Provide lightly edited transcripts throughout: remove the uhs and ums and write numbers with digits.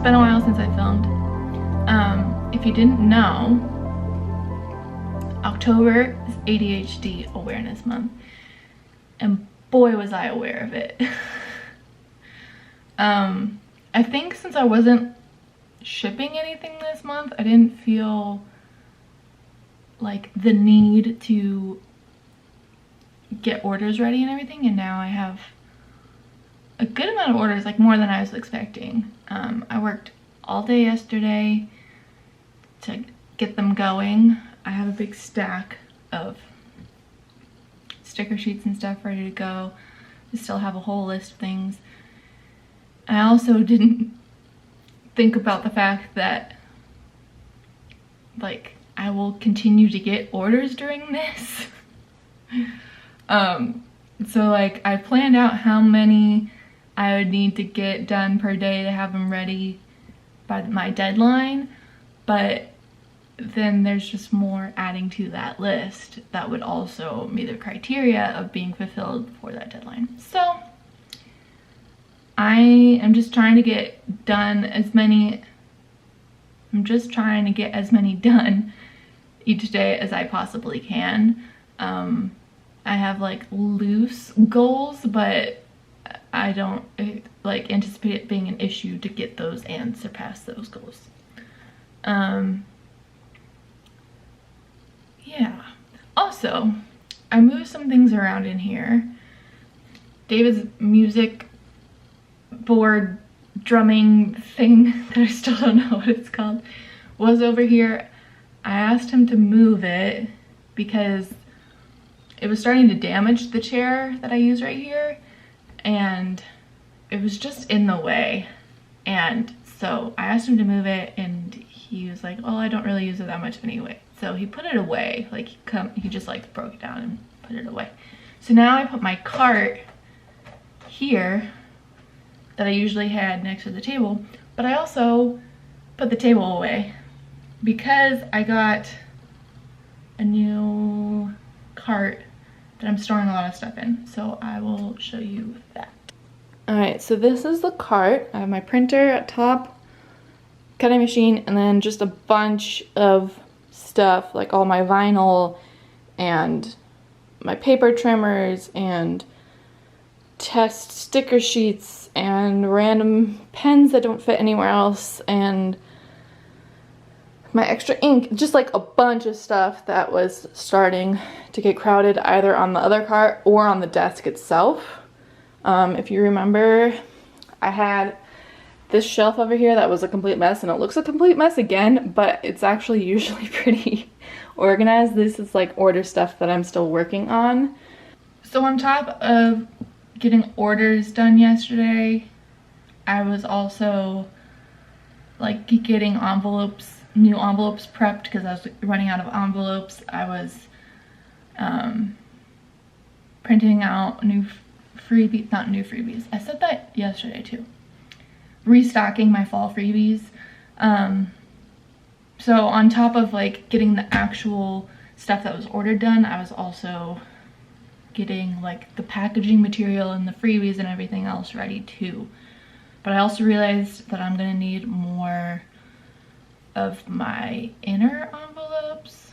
been a while since I filmed. If you didn't know, October is ADHD Awareness Month, and boy was I aware of it. I think since I wasn't shipping anything this month, I didn't feel like the need to get orders ready and everything, and now I have a good amount of orders, like more than I was expecting. I worked all day yesterday to get them going. I have a big stack of sticker sheets and stuff ready to go. I still have a whole list of things. I also didn't think about the fact that, like, I will continue to get orders during this. So like, I planned out how many I would need to get done per day to have them ready by my deadline, but then there's just more adding to that list that would also meet the criteria of being fulfilled for that deadline. So I am just trying to get done as many, done each day as I possibly can. I have like loose goals, but I don't like anticipate it being an issue to get those and surpass those goals. Yeah. Also, I moved some things around in here. David's music board drumming thing that I still don't know what it's called was over here. I asked him to move it because it was starting to damage the chair that I use right here, and it was just in the way. And so I asked him to move it, and he was like, oh, I don't really use it that much anyway. So he put it away, like he just like broke it down and put it away. So now I put my cart here that I usually had next to the table, but I also put the table away because I got a new cart that I'm storing a lot of stuff in. So I will show you that. All right, so this is the cart. I have my printer at top, cutting machine, and then just a bunch of stuff, like all my vinyl and my paper trimmers and test sticker sheets and random pens that don't fit anywhere else and my extra ink, just like a bunch of stuff that was starting to get crowded either on the other cart or on the desk itself. If you remember, I had this shelf over here that was a complete mess, and it looks a complete mess again, but it's actually usually pretty organized. This is like order stuff that I'm still working on. So on top of getting orders done yesterday, I was also like getting new envelopes prepped because I was running out of envelopes. I was printing out not new freebies. I said that yesterday too. Restocking my fall freebies. So on top of like getting the actual stuff that was ordered done, I was also getting like the packaging material and the freebies and everything else ready too. But I also realized that I'm gonna need more of my inner envelopes.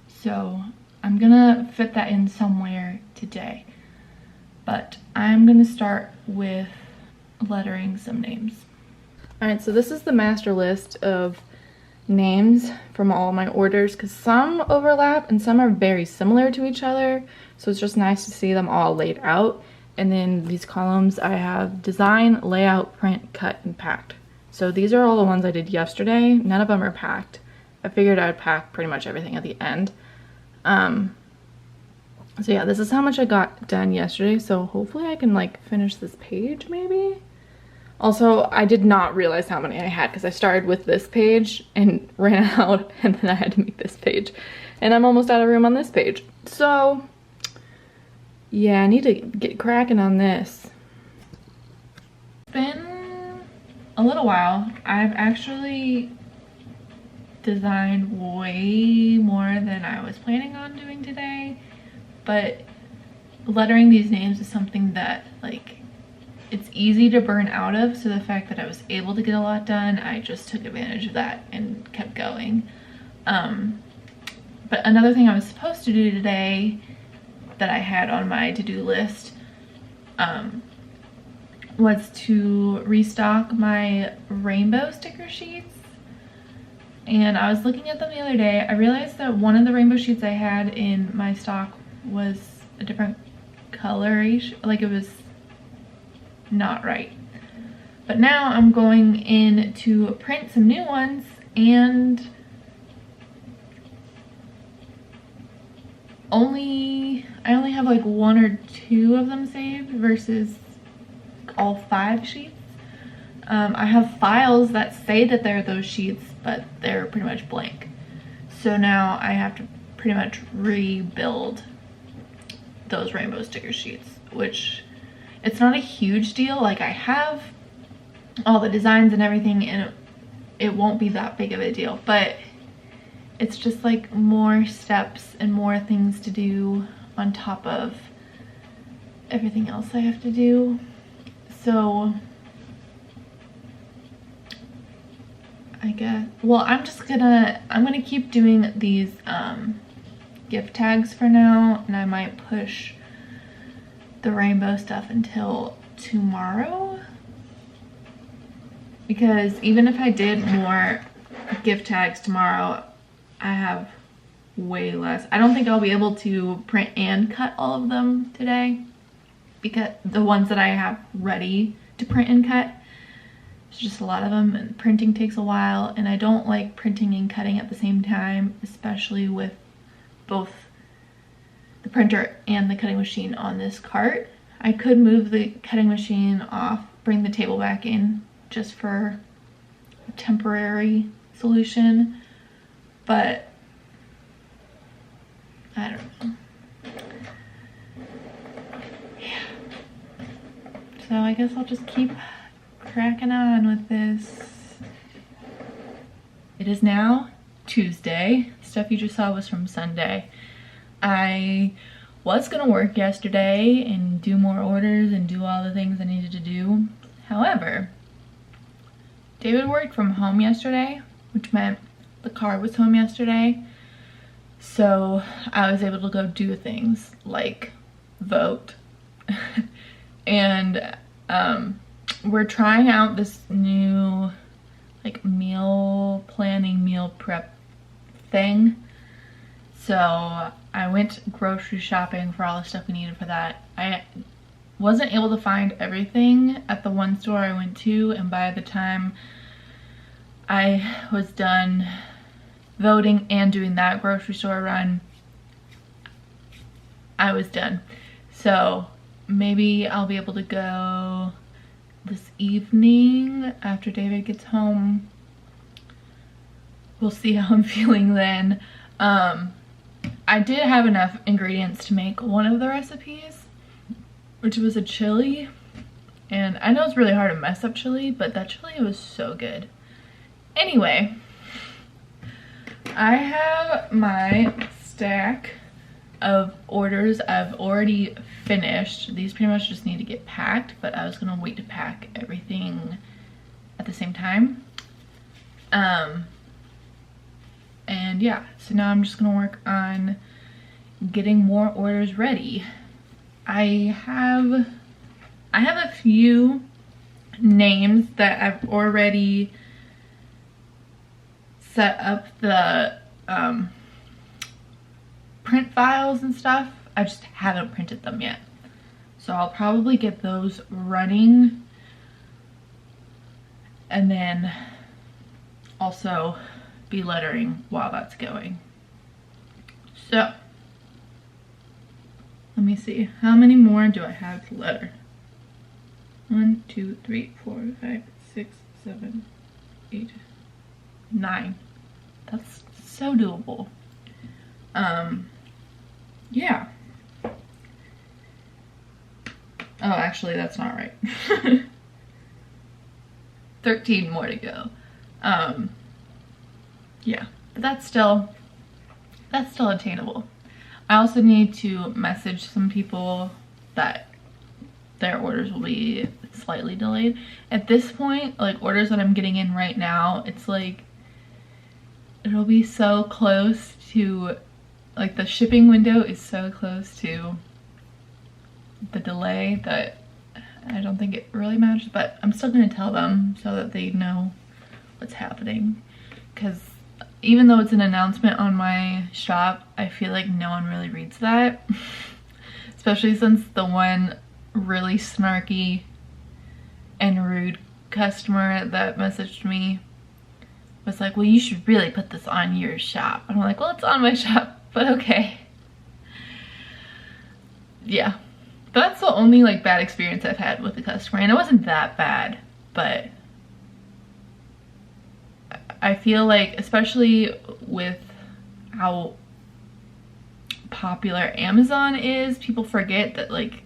So I'm gonna fit that in somewhere today. But I'm gonna start with lettering some names. Alright, so this is the master list of names from all my orders, because some overlap and some are very similar to each other, so it's just nice to see them all laid out. And then these columns, I have design, layout, print, cut, and packed. So these are all the ones I did yesterday. None of them are packed. I figured I would pack pretty much everything at the end. So yeah, this is how much I got done yesterday, so hopefully I can like finish this page maybe. Also, I did not realize how many I had because I started with this page and ran out, and then I had to make this page. And I'm almost out of room on this page. So yeah, I need to get cracking on this. It's been a little while. I've actually designed way more than I was planning on doing today, but lettering these names is something that like it's easy to burn out of, so the fact that I was able to get a lot done, I just took advantage of that and kept going. But another thing I was supposed to do today that I had on my to-do list was to restock my rainbow sticker sheets. And I was looking at them the other day. I realized that one of the rainbow sheets I had in my stock was a different coloration, like it was not right. But now I'm going in to print some new ones, and I only have like 1 or 2 of them saved versus all 5 sheets. I have files that say that they're those sheets, but they're pretty much blank. So now I have to pretty much rebuild those rainbow sticker sheets, which it's not a huge deal. Like, I have all the designs and everything, and it won't be that big of a deal, but it's just like more steps and more things to do on top of everything else I have to do. So I guess, well, I'm gonna keep doing these gift tags for now, and I might push the rainbow stuff until tomorrow, because even if I did more gift tags tomorrow, I have way less. I don't think I'll be able to print and cut all of them today, because the ones that I have ready to print and cut, it's just a lot of them, and printing takes a while, and I don't like printing and cutting at the same time, especially with both the printer and the cutting machine on this cart. I could move the cutting machine off, bring the table back in just for a temporary solution, but I don't know. Yeah. So I guess I'll just keep cracking on with this. It is now Tuesday. Stuff you just saw was from Sunday. I was gonna work yesterday and do more orders and do all the things I needed to do. However, David worked from home yesterday, which meant the car was home yesterday. So I was able to go do things like vote. And we're trying out this new like meal planning, meal prep thing. So I went grocery shopping for all the stuff we needed for that. I wasn't able to find everything at the one store I went to, and by the time I was done voting and doing that grocery store run, I was done. So maybe I'll be able to go this evening after David gets home. We'll see how I'm feeling then. I did have enough ingredients to make one of the recipes, which was a chili. And I know it's really hard to mess up chili, but that chili was so good. Anyway, I have my stack of orders I've already finished. These pretty much just need to get packed, but I was gonna wait to pack everything at the same time. And yeah, so now I'm just gonna work on getting more orders ready. I have a few names that I've already set up the print files and stuff. I just haven't printed them yet. So I'll probably get those running, and then also be lettering while that's going. So let me see, how many more do I have to letter? 1, 2, 3, 4, 5, 6, 7, 8, 9. That's so doable. Yeah. Oh, actually, that's not right. 13 more to go. Yeah, but that's still attainable. I also need to message some people that their orders will be slightly delayed. At this point, like orders that I'm getting in right now, it's like it'll be so close to, like the shipping window is so close to the delay that I don't think it really matters, but I'm still gonna tell them so that they know what's happening. Because even though it's an announcement on my shop, I feel like no one really reads that. Especially since the one really snarky and rude customer that messaged me was like, well, you should really put this on your shop. And I'm like, well, it's on my shop, but okay. Yeah. But that's the only like bad experience I've had with the customer, and it wasn't that bad, but I feel like, especially with how popular Amazon is, people forget that like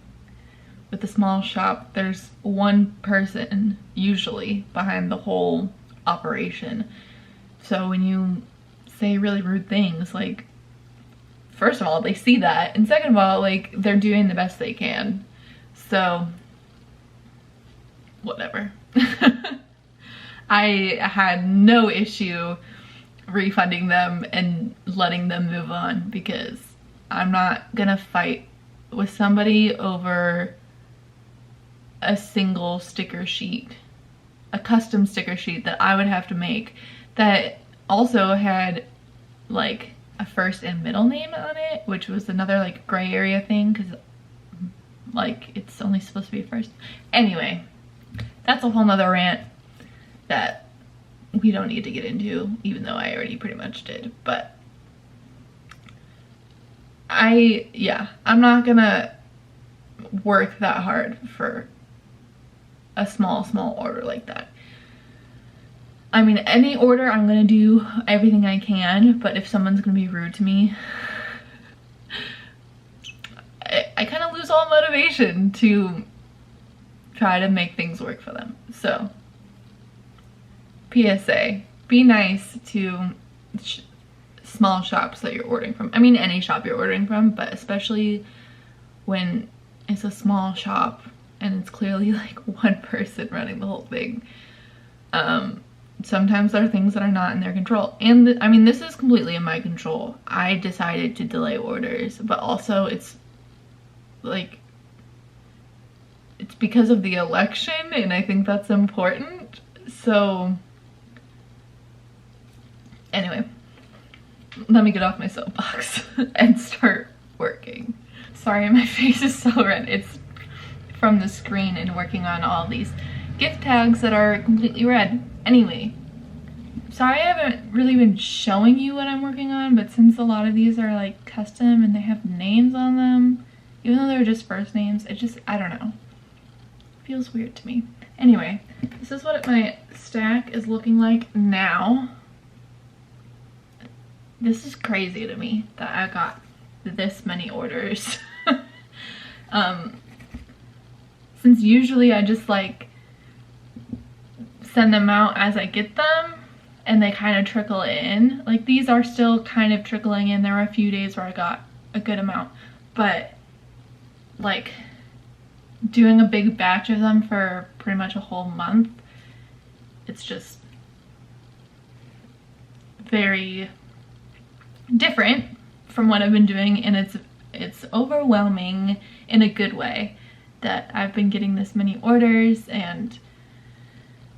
with a small shop, there's one person usually behind the whole operation. So when you say really rude things, like, first of all, they see that, and second of all, like, they're doing the best they can. So, whatever. I had no issue refunding them and letting them move on, because I'm not gonna fight with somebody over a single sticker sheet, a custom sticker sheet that I would have to make, that also had like a first and middle name on it, which was another like gray area thing, because like it's only supposed to be first. Anyway, that's a whole nother rant that we don't need to get into, even though I already pretty much did. But I'm not gonna work that hard for a small order like that. I mean, any order I'm gonna do everything I can, but if someone's gonna be rude to me, I kind of lose all motivation to try to make things work for them. So, PSA, be nice to small shops that you're ordering from. I mean, any shop you're ordering from, but especially when it's a small shop and it's clearly like one person running the whole thing. Sometimes there are things that are not in their control. And I mean, this is completely in my control. I decided to delay orders, but also it's like, it's because of the election, and I think that's important. So anyway, let me get off my soapbox and start working. Sorry, my face is so red. It's from the screen and working on all these gift tags that are completely red. Anyway, sorry I haven't really been showing you what I'm working on, but since a lot of these are like custom and they have names on them, even though they're just first names, it just, I don't know, feels weird to me. Anyway, this is what my stack is looking like now. This is crazy to me that I got this many orders. Since usually I just like send them out as I get them and they kind of trickle in. Like, these are still kind of trickling in. There were a few days where I got a good amount, but like doing a big batch of them for pretty much a whole month, it's just very different from what I've been doing, and it's overwhelming in a good way that I've been getting this many orders and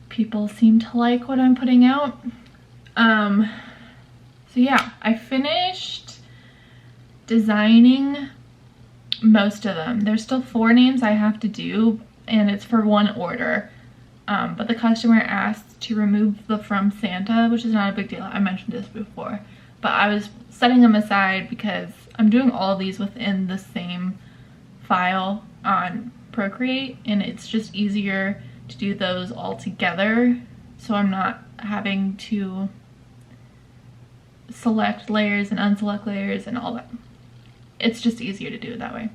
people seem to like what I'm putting out. So yeah, I finished designing most of them. There's still 4 names I have to do, and it's for one order. But the customer asked to remove the From Santa, which is not a big deal. I mentioned this before. But I was setting them aside because I'm doing all of these within the same file on Procreate, and it's just easier to do those all together, so I'm not having to select layers and unselect layers and all that. It's just easier to do it that way.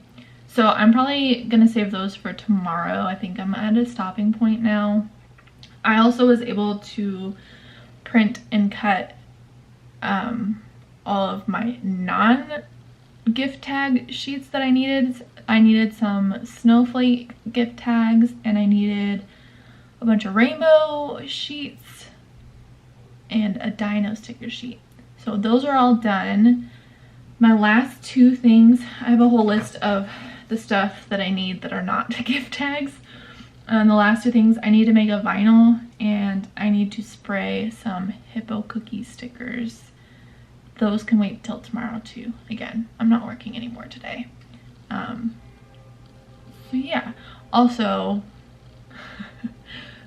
So I'm probably gonna save those for tomorrow. I think I'm at a stopping point now. I also was able to print and cut all of my non-gift tag sheets that I needed. I needed some snowflake gift tags, and I needed a bunch of rainbow sheets and a dino sticker sheet. So those are all done. My last two things, I have a whole list of the stuff that I need that are not gift tags. The last two things, I need to make a vinyl, and I need to spray some hippo cookie stickers. Those can wait till tomorrow too. Again, I'm not working anymore today. So yeah, also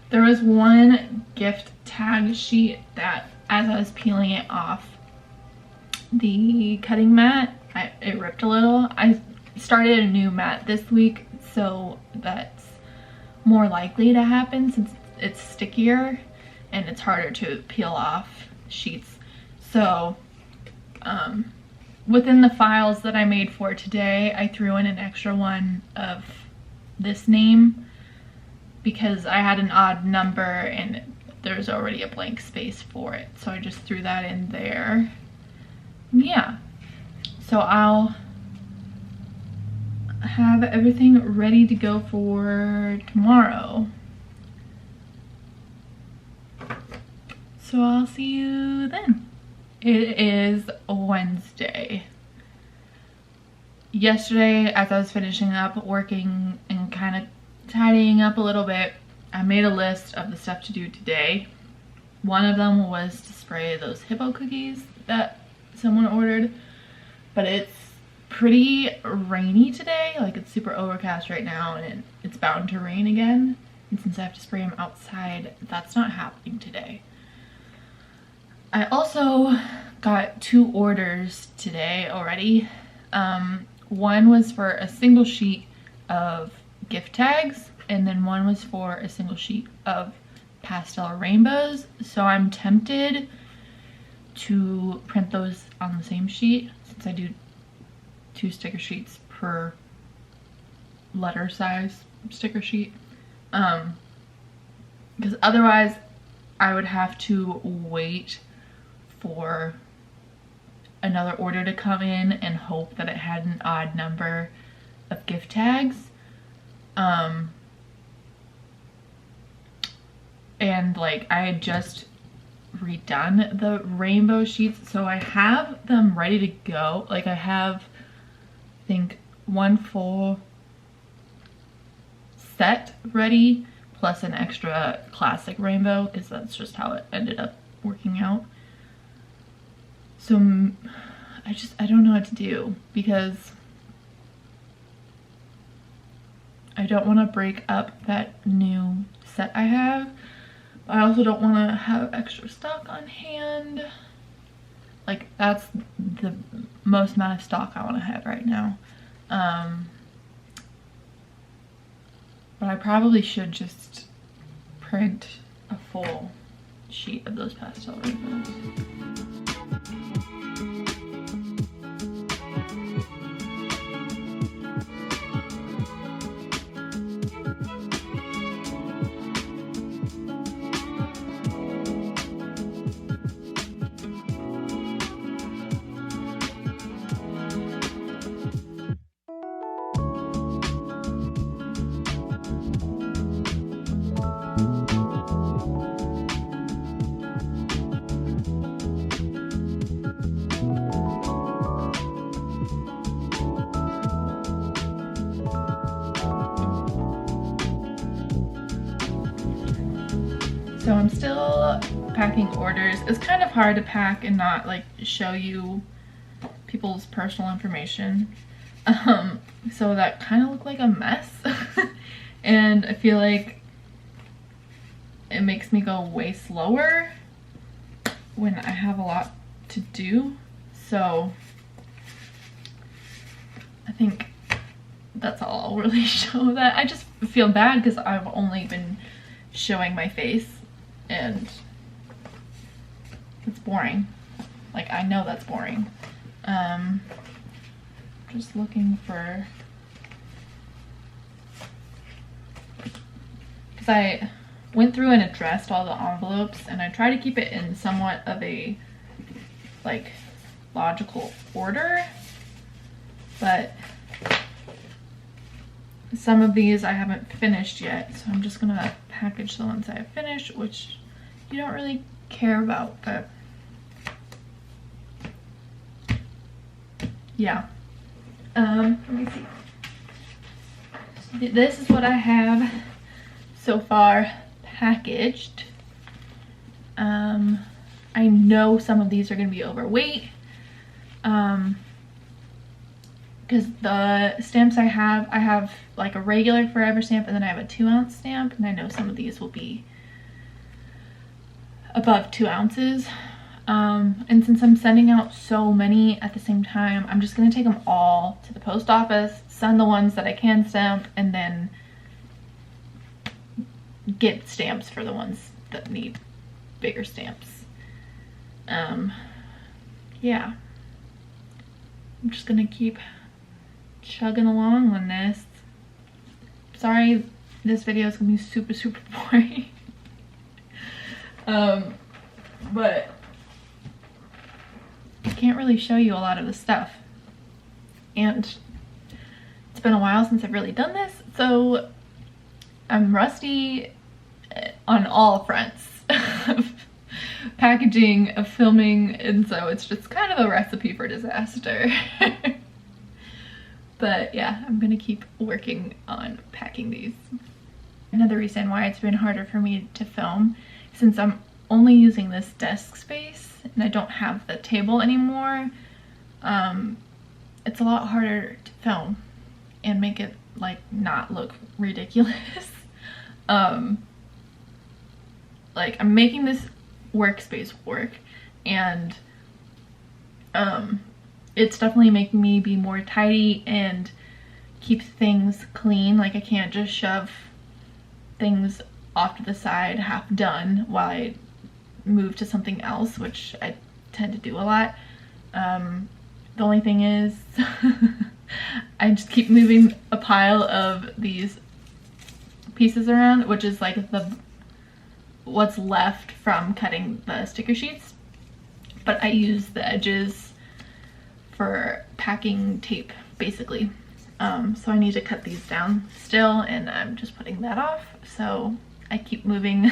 there was one gift tag sheet that as I was peeling it off the cutting mat, it ripped a little. I started a new mat this week, so that's more likely to happen since it's stickier and it's harder to peel off sheets. So within the files that I made for today, I threw in an extra one of this name because I had an odd number and there's already a blank space for it. So I just threw that in there. Yeah, so I'll have everything ready to go for tomorrow. So I'll see you then. It is Wednesday. Yesterday, as I was finishing up working and kind of tidying up a little bit, I made a list of the stuff to do today. One of them was to spray those hippo cookies that someone ordered, but it's pretty rainy today. Like, it's super overcast right now and it's bound to rain again. And since I have to spray them outside, that's not happening today. I also got 2 orders today already. One was for a single sheet of gift tags, and then one was for a single sheet of pastel rainbows. So I'm tempted to print those on the same sheet since I do 2 sticker sheets per letter size sticker sheet. Because otherwise I would have to wait for another order to come in and hope that it had an odd number of gift tags. And like, I had just redone the rainbow sheets, so I have them ready to go. Like, I have, I think, 1 full set ready plus an extra classic rainbow because that's just how it ended up working out. So I don't know what to do because I don't want to break up that new set I have, but I also don't want to have extra stock on hand. Like, that's the most amount of stock I want to have right now. But I probably should just print a full sheet of those pastel rainbows. So I'm still packing orders. It's kind of hard to pack and not like show you people's personal information. So that kind of looked like a mess. And I feel like it makes me go way slower when I have a lot to do. So I think that's all I'll really show. That I just feel bad because I've only been showing my face and it's boring. Like, I know that's boring. Just looking for, because I went through and addressed all the envelopes and I try to keep it in somewhat of a like logical order, but some of these I haven't finished yet, so I'm just gonna package the ones I have finished, which you don't really care about, but yeah. Let me see. This is what I have so far packaged. I know some of these are going to be overweight, because the stamps I have like a regular forever stamp, and then I have a 2-ounce stamp, and I know some of these will be above 2 ounces. And since I'm sending out so many at the same time, I'm just going to take them all to the post office, send the ones that I can stamp, and then get stamps for the ones that need bigger stamps. Yeah, I'm just gonna keep chugging along on this. Sorry, this video is gonna be super boring. But I can't really show you a lot of the stuff, and it's been a while since I've really done this, so I'm rusty on all fronts of packaging, of filming, and so it's just kind of a recipe for disaster. But yeah, I'm gonna keep working on packing these. Another reason why it's been harder for me to film, since I'm only using this desk space and I don't have the table anymore, it's a lot harder to film and make it like not look ridiculous. Like, I'm making this workspace work, and it's definitely making me be more tidy and keep things clean. Like, I can't just shove things off to the side half done while I move to something else, which I tend to do a lot. The only thing is I just keep moving a pile of these pieces around, which is like what's left from cutting the sticker sheets, but I use the edges for packing tape basically. So I need to cut these down still, and I'm just putting that off, so I keep moving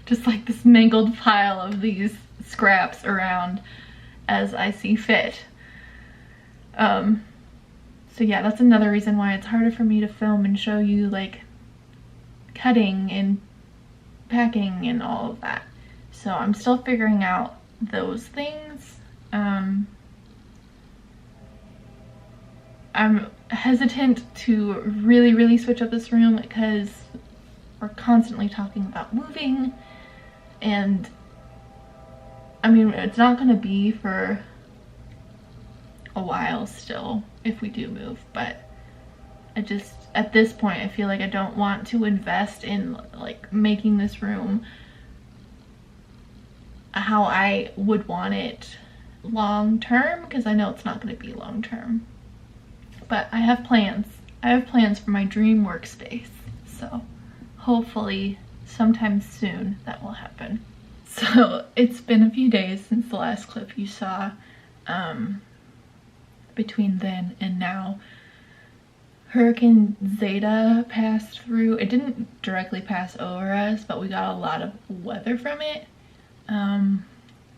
just like this mangled pile of these scraps around as I see fit. So yeah, that's another reason why it's harder for me to film and show you like cutting and packing and all of that. So I'm still figuring out those things. I'm hesitant to really switch up this room because we're constantly talking about moving, and I mean, it's not gonna be for a while still if we do move, but I just, at this point, I feel like I don't want to invest in like making this room how I would want it long term, because I know it's not going to be long term. But I have plans. I have plans for my dream workspace, so hopefully sometime soon that will happen. So it's been a few days since the last clip you saw. Between then and now, Hurricane Zeta passed through. It didn't directly pass over us, but we got a lot of weather from it, and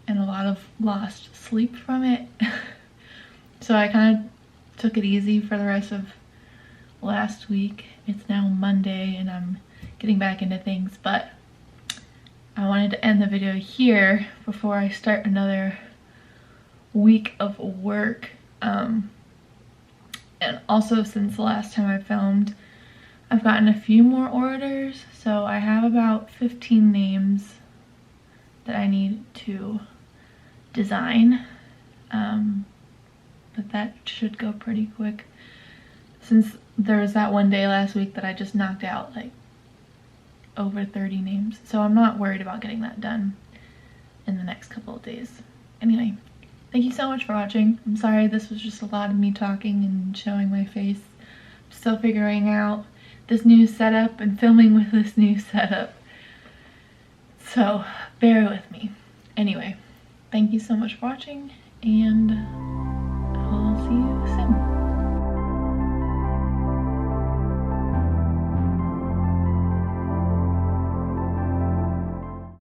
a lot of lost sleep from it. So I kind of took it easy for the rest of last week. It's now Monday and I'm getting back into things, but I wanted to end the video here before I start another week of work. And also, since the last time I filmed, I've gotten a few more orders, so I have about 15 names that I need to design, but that should go pretty quick, since there was that one day last week that I just knocked out like over 30 names, so I'm not worried about getting that done in the next couple of days. Anyway, thank you so much for watching. I'm sorry this was just a lot of me talking and showing my face. I'm still figuring out this new setup and filming with this new setup, so bear with me. Anyway, thank you so much for watching, and